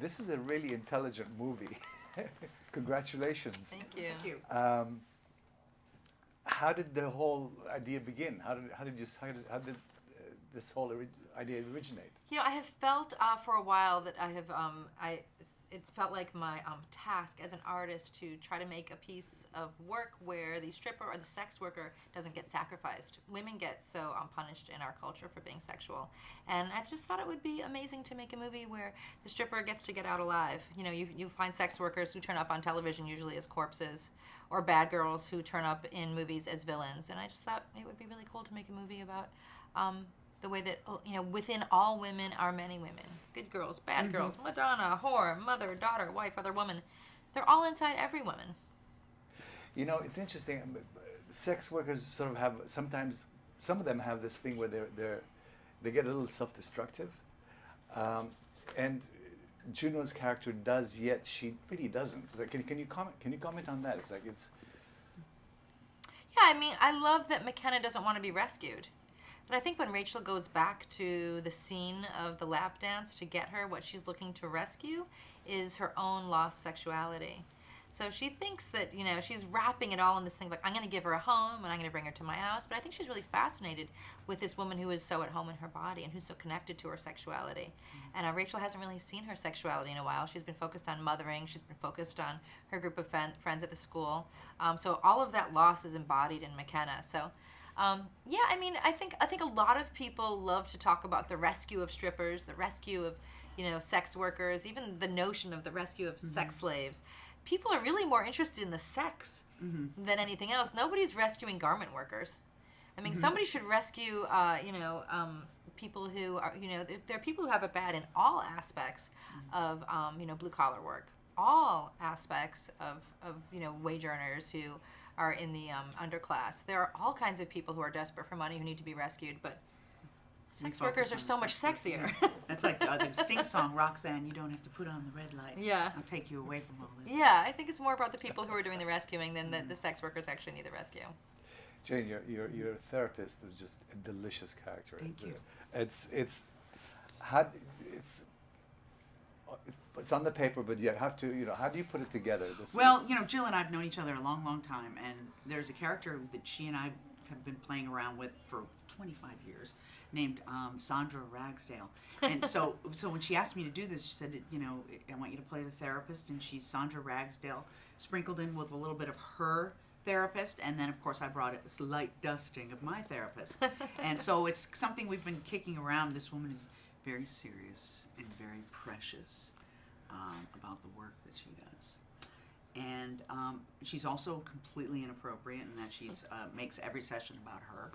this is a really intelligent movie. Congratulations. Thank you. Thank you. How did the whole idea begin? How did this whole idea originate? You know, I have felt for a while that it felt like my task as an artist to try to make a piece of work where the stripper or the sex worker doesn't get sacrificed. Women get so punished in our culture for being sexual. And I just thought it would be amazing to make a movie where the stripper gets to get out alive. You know, you find sex workers who turn up on television usually as corpses, or bad girls who turn up in movies as villains. And I just thought it would be really cool to make a movie about the way that, you know, within all women are many women. Good girls, bad girls, Madonna, whore, mother, daughter, wife, other woman. They're all inside every woman. You know, it's interesting. Sex workers sort of have, sometimes, some of them have this thing where they get a little self-destructive. And Juno's character does, yet she really doesn't. It's like, can you comment on that? It's like, it's... Yeah, I mean, I love that McKenna doesn't want to be rescued. But I think when Rachel goes back to the scene of the lap dance to get her, what she's looking to rescue is her own lost sexuality. So she thinks that, you know, she's wrapping it all in this thing, like, I'm going to give her a home and I'm going to bring her to my house. But I think she's really fascinated with this woman who is so at home in her body and who's so connected to her sexuality. And Rachel hasn't really seen her sexuality in a while. She's been focused on mothering. She's been focused on her group of friends at the school. So all of that loss is embodied in McKenna. So yeah, I mean, I think a lot of people love to talk about the rescue of strippers, the rescue of, you know, sex workers, even the notion of the rescue of sex slaves. People are really more interested in the sex than anything else. Nobody's rescuing garment workers. I mean, somebody should rescue, you know, people who are, you know, there are people who have it bad in all aspects of, you know, blue collar work, all aspects of, you know, wage earners who are in the underclass. There are all kinds of people who are desperate for money who need to be rescued, but sex workers are so much sexier. That's like the Sting song, Roxanne, you don't have to put on the red light. Yeah. I'll take you away from all this. Yeah, I think it's more about the people who are doing the rescuing than the sex workers actually need the rescue. Jane, your therapist is just a delicious character. Thank you. It's on the paper, but you have to, you know, how do you put it together? Well, you know, Jill and I have known each other a long, long time, and there's a character that she and I have been playing around with for 25 years named Sandra Ragsdale. And so when she asked me to do this, she said, you know, I want you to play the therapist, and she's Sandra Ragsdale, sprinkled in with a little bit of her therapist, and then of course I brought a slight dusting of my therapist. And so it's something we've been kicking around. This woman is very serious and very precious about the work that she does. And she's also completely inappropriate in that she's makes every session about her.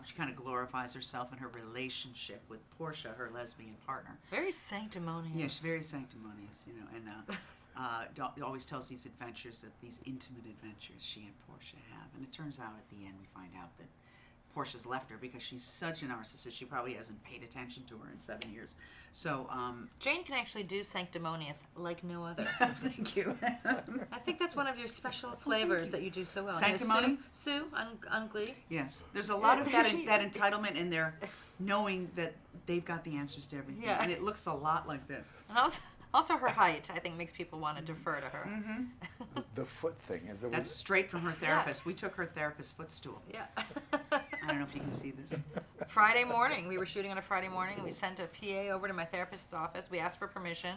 She kind of glorifies herself and her relationship with Portia, her lesbian partner. Very sanctimonious. Yeah, she's very sanctimonious, you know, and always tells these adventures, that these intimate adventures she and Portia have. And it turns out at the end we find out that Portia's left her because she's such a narcissist. She probably hasn't paid attention to her in 7 years. So Jane can actually do sanctimonious like no other. thank you. I think that's one of your special flavors that you do so well. Sanctimony? Sue on Glee. Yes, there's a lot of that entitlement in there, knowing that they've got the answers to everything, and it looks a lot like this. And also her height, I think, makes people want to defer to her. The foot thing is That's straight from her therapist. We took her therapist's footstool. Yeah. I don't know if you can see this. Friday morning, we were shooting on a Friday morning, and we sent a PA over to my therapist's office. We asked for permission.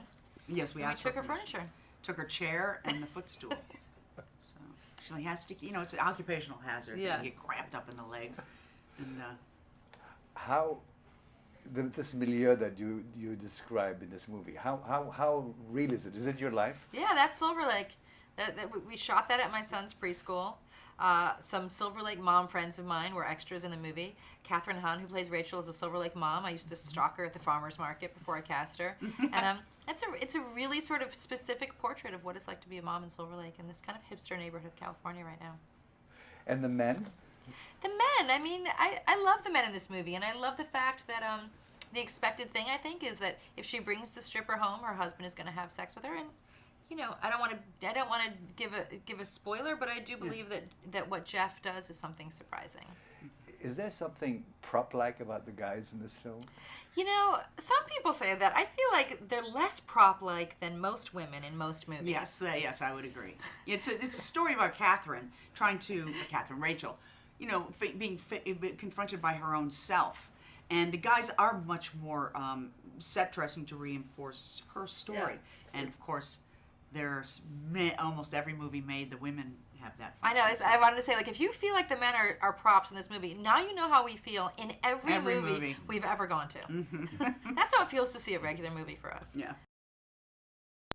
Yes, we asked. We took her permission. furniture. Took her chair and the footstool. So she has to, you know, it's an occupational hazard. Yeah. You get cramped up in the legs, and how this milieu that you describe in this movie, how real is it? Is it your life? Yeah, that's Silver Lake. We shot that at my son's preschool. Some Silver Lake mom friends of mine were extras in the movie. Catherine Hahn, who plays Rachel, is a Silver Lake mom. I used to stalk her at the farmer's market before I cast her. And it's a really sort of specific portrait of what it's like to be a mom in Silver Lake in this kind of hipster neighborhood of California right now. And the men? The men, I mean, I love the men in this movie, and I love the fact that the expected thing, I think, is that if she brings the stripper home, her husband is going to have sex with her. And you know, I don't want to give a spoiler, but I do believe that what Jeff does is something surprising. Is there something prop-like about the guys in this film? You know, some people say that. I feel like they're less prop-like than most women in most movies. Yes, I would agree. It's a story about Rachel, you know, being confronted by her own self. And the guys are much more set dressing to reinforce her story. Yeah. And of course, there's almost every movie made, the women have that I function. know. I wanted to say, like, if you feel like the men are props in this movie, now you know how we feel in every movie we've ever gone to. Mm-hmm. That's how it feels to see a regular movie for us. Yeah.